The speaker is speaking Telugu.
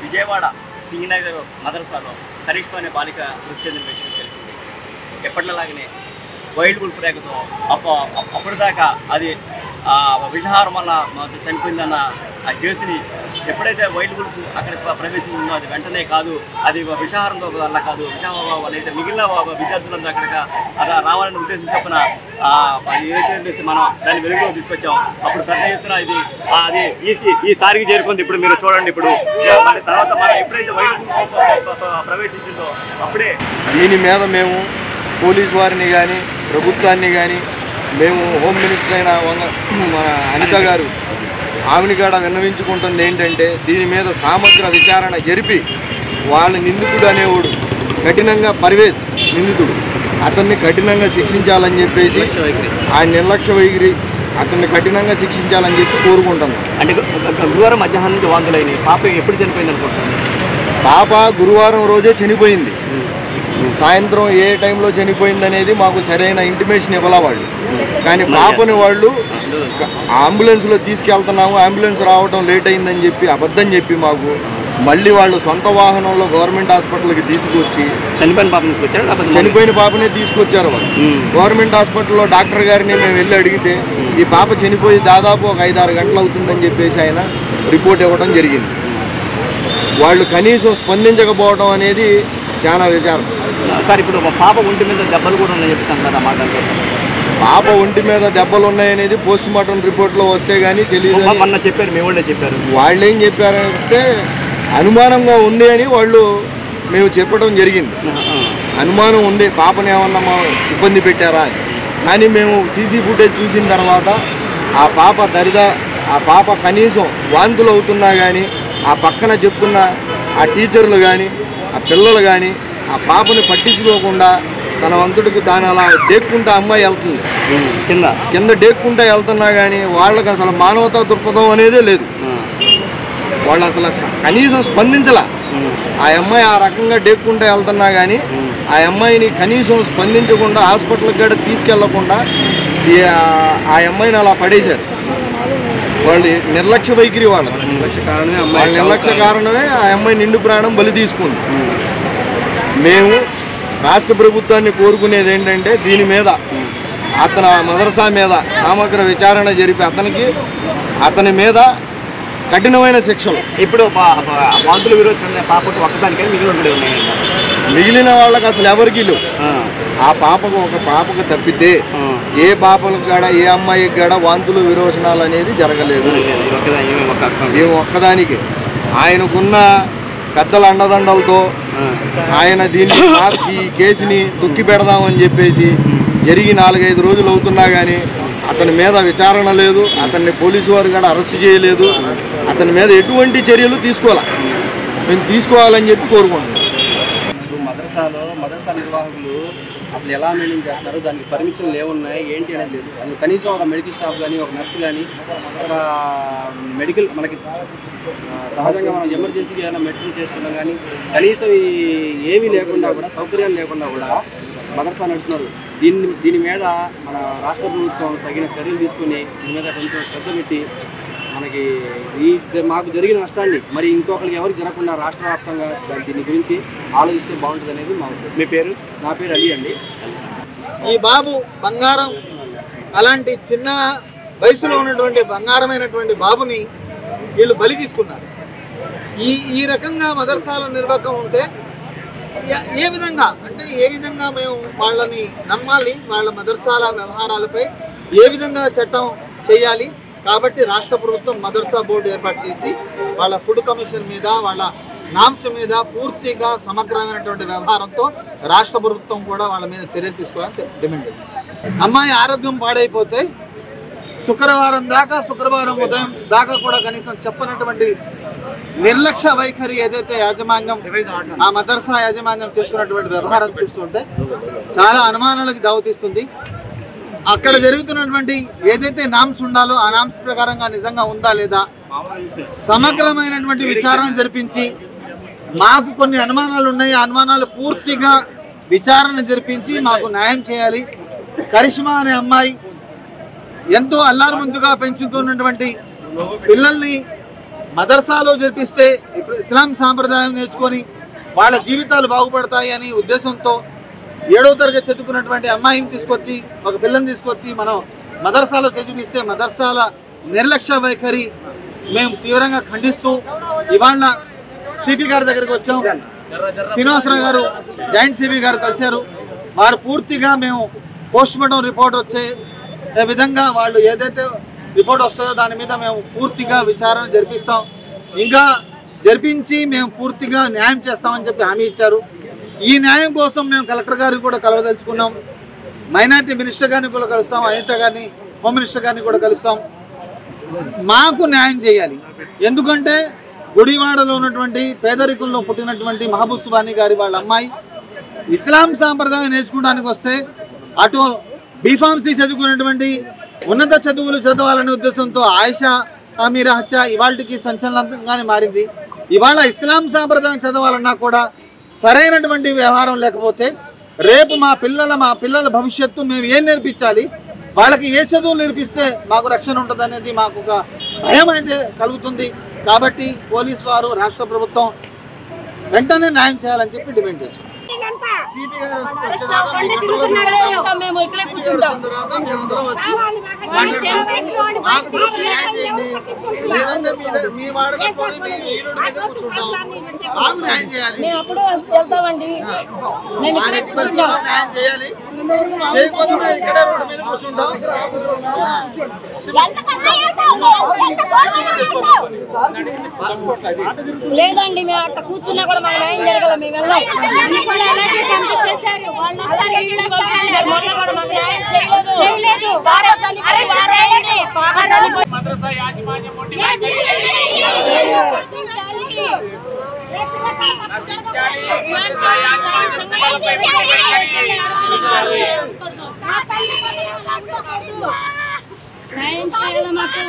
విజయవాడ సింగనగర్ మదర్సాలో కరిష్మా అనే బాలిక మృతి చెందిన విషయం తెలిసింది. ఎప్పటిలాగానే వైల్డ్ వుల్ఫ్ రేఖతో అప్పటిదాకా అది విషహారం వల్ల చనిపోయిందన్న ఆ కేసుని ఎప్పుడైతే వైల్డ్ వుల్ఫ్ అక్కడ ప్రవేశించిందో అది వెంటనే కాదు, అది విషహారంతో వల్ల కాదు, విషహారం వల్ల అయితే మిగిలిన విద్యార్థులందరూ అక్కడికి అలా రావాలని ఉద్దేశం చొప్పున ఏదైతే మనం దాన్ని వెలుగులో తీసుకొచ్చాం. అప్పుడు పెద్ద ఎత్తున అది ఈ స్థాయికి చేరుకుంది. ఇప్పుడు మీరు చూడండి, ఇప్పుడు తర్వాత మనం ఎప్పుడైతే వైల్డ్ వుల్ఫ్ ప్రవేశించిందో అప్పుడే దీని మీద మేము పోలీసు వారిని కానీ ప్రభుత్వాన్ని కానీ మేము హోమ్ మినిస్టర్ అయిన మన అనిత గారు ఆమెని కూడా విన్నవించుకుంటుంది ఏంటంటే దీని మీద సమగ్ర విచారణ జరిపి వాళ్ళ నిందితుడు అనేవాడు కఠినంగా పర్వేజ్ నిందితుడు అతన్ని కఠినంగా శిక్షించాలని చెప్పేసి ఆ నిర్లక్ష్య వైఖరి అతన్ని కఠినంగా శిక్షించాలని చెప్పి కోరుకుంటున్నాం. అంటే గురువారం మధ్యాహ్నం నుంచి వాంతులైన పాప ఎప్పుడు చనిపోయింది అనుకుంటున్నాను? పాప గురువారం రోజే చనిపోయింది. సాయంత్రం ఏ టైంలో చనిపోయింది అనేది మాకు సరైన ఇంటిమేషన్ ఇవ్వాల వాళ్ళు. కానీ పాపని వాళ్ళు అంబులెన్స్లో తీసుకెళ్తున్నాము, అంబులెన్స్ రావడం లేట్ అయిందని చెప్పి అబద్ధం చెప్పి మాకు మళ్ళీ వాళ్ళు సొంత వాహనంలో గవర్నమెంట్ హాస్పిటల్కి తీసుకొచ్చి చనిపోయిన పాపనే తీసుకొచ్చారు వాళ్ళు. గవర్నమెంట్ హాస్పిటల్లో డాక్టర్ గారిని మేము వెళ్ళి అడిగితే ఈ పాప చనిపోయి దాదాపు ఒక 5-6 గంటలు అవుతుందని చెప్పేసి ఆయన రిపోర్ట్ ఇవ్వడం జరిగింది. వాళ్ళు కనీసం స్పందించకపోవడం అనేది చాలా విచారం సార్. ఇప్పుడు పాప ఒంటి మీద దెబ్బలు కూడా ఉన్నాయని చెప్తాను కదా మాట. పాప ఒంటి మీద దెబ్బలు ఉన్నాయనేది పోస్ట్ మార్టం రిపోర్ట్లో వస్తే కానీ తెలియదు మొన్న చెప్పారు, మీ వాళ్ళే చెప్పారు. వాళ్ళు ఏం చెప్పారంటే అనుమానంగా ఉంది అని వాళ్ళు మేము చెప్పడం జరిగింది. అనుమానం ఉంది పాపను ఏమన్నా మా ఇబ్బంది పెట్టారా అని. కానీ మేము సీసీ ఫుటేజ్ చూసిన తర్వాత ఆ పాప కనీసం వాంతులు అవుతున్నా కానీ ఆ పక్కన చెప్తున్న ఆ టీచర్లు కానీ ఆ పిల్లలు కానీ ఆ పాపని పట్టించుకోకుండా తన వంతుడికి తాను అలా డేక్కుంటా అమ్మాయి వెళ్తుంది, కింద డేక్కుంటా వెళ్తున్నా కానీ వాళ్ళకి అసలు మానవతా దృక్పథం అనేదే లేదు. వాళ్ళు అసలు కనీసం స్పందించలా. ఆ అమ్మాయి ఆ రకంగా డేక్కుంటా వెళ్తున్నా కానీ ఆ అమ్మాయిని కనీసం స్పందించకుండా హాస్పిటల్కి కూడా తీసుకెళ్లకుండా ఆ అమ్మాయిని అలా పడేశారు. వాళ్ళు నిర్లక్ష్య వైఖరి వాళ్ళ నిర్లక్ష్య కారణమే ఆ అమ్మాయి నిండు ప్రాణం బలి తీసుకుంది. మేము రాష్ట్ర ప్రభుత్వాన్ని కోరుకునేది ఏంటంటే దీని మీద అతను మదర్సా మీద సమగ్ర విచారణ జరిపి అతని మీద కఠినమైన శిక్షలు. ఇప్పుడు వాంతులు విరోచన పాపకు ఒక్కదానికే మిగిలిన వాళ్ళకి అసలు ఎవరికి లేవు. ఆ పాపకు తప్పితే ఏ పాపలకు కూడా ఏ అమ్మాయికి కూడా వాంతులు విరోచనాలు అనేది జరగలేదు. మేము ఒక్కదానికి ఆయనకున్న పెద్దల అండదండలతో ఆయన ఈ కేసుని తొక్కి పెడదామని చెప్పేసి జరిగి 4-5 రోజులు అవుతున్నా కానీ అతని మీద విచారణ లేదు. అతన్ని పోలీసు వారు కూడా అరెస్ట్ చేయలేదు. అతని మీద ఎటువంటి చర్యలు మేము తీసుకోవాలని చెప్పి కోరుకుంటున్నాం. మదర్సా నిర్వాహకులు అసలు ఎలా మెయింటైన్ చేస్తున్నారు, దానికి పర్మిషన్లు ఏమున్నాయి ఏంటి అనేది లేదు. అందులో కనీసం ఒక మెడికల్ స్టాఫ్ కానీ ఒక నర్స్ కానీ ఒక మెడికల్ మనకి సహజంగా మనం ఎమర్జెన్సీకి ఏమైనా మెడిసిన్ చేసుకున్నాం కానీ కనీసం ఏమీ లేకుండా కూడా సౌకర్యాలు లేకుండా కూడా మదర్సా నడుపుతున్నారు. దీని మీద మన రాష్ట్ర ప్రభుత్వం తగిన చర్యలు తీసుకొని దీని మీద కొంచెం శ్రద్ధ పెట్టి మనకి మాకు జరిగిన నష్టాన్ని మరి ఇంకొకరికి ఎవరికి జరగకుండా రాష్ట్ర వ్యాప్తంగా దీని గురించి ఆలోచిస్తే బాగుంటుంది అనేది మా ఉద్దేశం. మీ పేరు? నా పేరు అలీ అండి. ఈ బాబు బంగారం, అలాంటి చిన్న వయసులో ఉన్నటువంటి బంగారమైనటువంటి బాబుని వీళ్ళు బలి తీసుకున్నారు. ఈ రకంగా మదర్సాల నిర్వాహకం ఉంటే ఏ విధంగా మేము వాళ్ళని నమ్మాలి, వాళ్ళ మదర్సాల వ్యవహారాలపై ఏ విధంగా చట్టం చేయాలి. కాబట్టి రాష్ట్ర ప్రభుత్వం మదర్సా బోర్డు ఏర్పాటు చేసి వాళ్ళ ఫుడ్ కమిషన్ మీద వాళ్ళ నామ్స్ మీద పూర్తిగా సమగ్రమైనటువంటి వ్యవహారంతో రాష్ట్ర ప్రభుత్వం కూడా వాళ్ళ మీద చర్యలు తీసుకోవాలని డిమాండ్ చేస్తుంది. అమ్మాయి ఆరోగ్యం పాడైపోతే శుక్రవారం ఉదయం దాకా కూడా కనీసం చెప్పనటువంటి నిర్లక్ష్య వైఖరి ఏదైతే యాజమాన్యం ఆ మదర్సా యాజమాన్యం చేస్తున్నటువంటి వ్యవహారం చూస్తుంటే చాలా అనుమానాలకు దావతీస్తుంది. అక్కడ జరుగుతున్నటువంటి ఏదైతే నామ్స్ ఉండాలో ఆ నామ్స్ ప్రకారంగా నిజంగా ఉందా లేదా సమగ్రమైనటువంటి విచారణ జరిపించి మాకు కొన్ని అనుమానాలు ఉన్నాయి, ఆ అనుమానాలు పూర్తిగా విచారణ జరిపించి మాకు న్యాయం చేయాలి. కరిష్మా అనే అమ్మాయి ఎంతో అల్లారుముద్దుగా పెంచుతున్నటువంటి పిల్లల్ని మదర్సాలో జరిపిస్తే ఇప్పుడు ఇస్లాం సాంప్రదాయం నేర్చుకొని వాళ్ళ జీవితాలు బాగుపడతాయి అని ఉద్దేశంతో 7వ తరగతి చదువుకున్నటువంటి అమ్మాయిని తీసుకొచ్చి ఒక పిల్లని తీసుకొచ్చి మనం మదర్సాలో చదివిస్తే మదర్సాల నిర్లక్ష్య వైఖరి మేము తీవ్రంగా ఖండిస్తూ ఇవాళ సిపి గారి దగ్గరికి వచ్చాం. శ్రీనివాసరావు గారు జాయింట్ సిపి గారు కలిశారు. వారు పూర్తిగా మేము పోస్ట్మార్టం రిపోర్ట్ వచ్చే విధంగా వాళ్ళు ఏదైతే రిపోర్ట్ వస్తుందో దాని మీద మేము పూర్తిగా విచారణ జరిపిస్తాం, ఇంకా జరిపించి మేము పూర్తిగా న్యాయం చేస్తామని చెప్పి హామీ ఇచ్చారు. ఈ న్యాయం కోసం మేము కలెక్టర్ గారిని కూడా కలవదలుచుకున్నాం, మైనార్టీ మినిస్టర్ గారిని కూడా కలుస్తాం, అనిత గారిని హోమ్ మినిస్టర్ గారిని కూడా కలుస్తాం. మాకు న్యాయం చేయాలి. ఎందుకంటే గుడివాడలో ఉన్నటువంటి పేదరికంలో పుట్టినటువంటి మహబూబ్ సుబానీ గారి వాళ్ళ అమ్మాయి ఇస్లాం సాంప్రదాయం నేర్చుకోవడానికి వస్తే అటు బీఫార్మసీ చదువుకున్నటువంటి ఉన్నత చదువులు చదవాలనే ఉద్దేశంతో ఆయిషా అమీరా హత్య ఇవాళకి సంచలనంగానే మారింది. ఇవాళ ఇస్లాం సాంప్రదాయం చదవాలన్నా కూడా సరైనటువంటి వ్యవహారం లేకపోతే రేపు మా పిల్లల భవిష్యత్తు మేము ఏం నేర్పించాలి, వాళ్ళకి ఏ చదువులు నేర్పిస్తే మాకు రక్షణ ఉంటుంది అనేది మాకు ఒక భయం అయితే కలుగుతుంది. కాబట్టి పోలీసు వారు రాష్ట్ర ప్రభుత్వం వెంటనే న్యాయం చేయాలని చెప్పి డిమాండ్ చేశాం. సిపి గారు వచ్చేదాకా మీ కంట్రోల్లో మేము ఇక్కడే కూర్చుంటాం. మాకు పూర్తి న్యాయం చేయండి. లేదంటే మీ వాడకపోతే మీ ఈరోడు మీద కూర్చుంటాం. మాకు న్యాయం చేయాలి. మేము అప్పుడు వెళ్తామండి. మేము మా రెడ్డి పరిస్థితుల్లో న్యాయం చేయాలి. చేయకపోతే మేము ఇక్కడే రోడ్డు మీద కూర్చుంటాం. లేదండి, మేము అట్లా కూర్చున్నా కూడా మాకు న్యాయం జరగల. మేము వెళ్ళాం. మొన్న కూడా మాకు న్యాయం చేయలేదు. బాగా చనిపోయి మద్రసా యాజమాన్యం ఉండి న్యాయం చేయాలి మాకు.